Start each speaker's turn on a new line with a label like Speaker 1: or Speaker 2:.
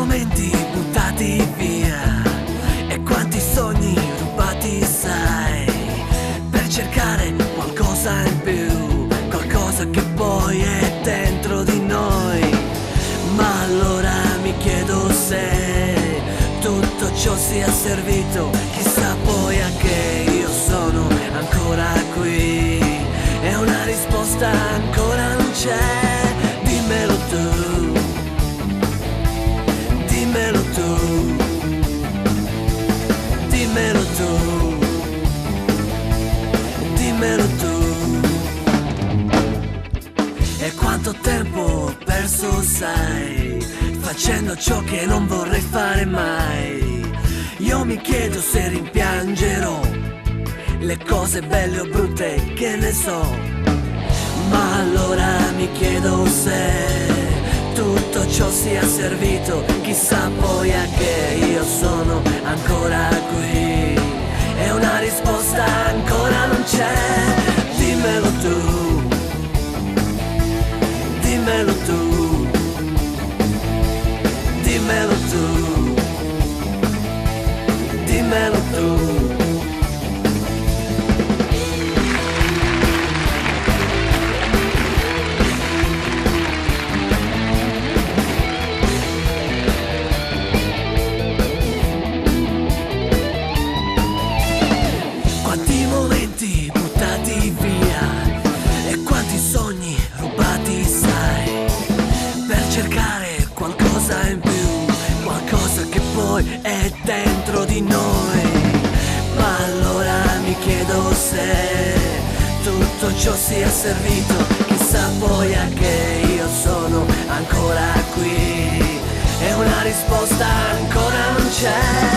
Speaker 1: momenti buttati via e quanti sogni rubati, sai, per cercare qualcosa in più, qualcosa che poi è dentro di noi. Ma allora mi chiedo se tutto ciò sia servito, chissà poi a che io sono ancora qui e una risposta ancora non c'è. Dimmelo tu, dimmelo tu, dimmelo tu, dimmelo tu. E quanto tempo ho perso, sai, facendo ciò che non vorrei fare mai. Io mi chiedo se rimpiangerò le cose belle o brutte, che ne so. Ma allora mi chiedo se tutto ciò sia servito, chissà poi a che io sono ancora qui e una risposta ancora non c'è. Dimmelo tu, dimmelo tu, dimmelo tu, dimmelo tu. Quanti momenti buttati via e quanti sogni rubati, sai, per cercare qualcosa in più, qualcosa che poi è dentro di noi. Ma allora mi chiedo se tutto ciò sia servito, chissà poi a che io sono ancora qui e una risposta ancora non c'è.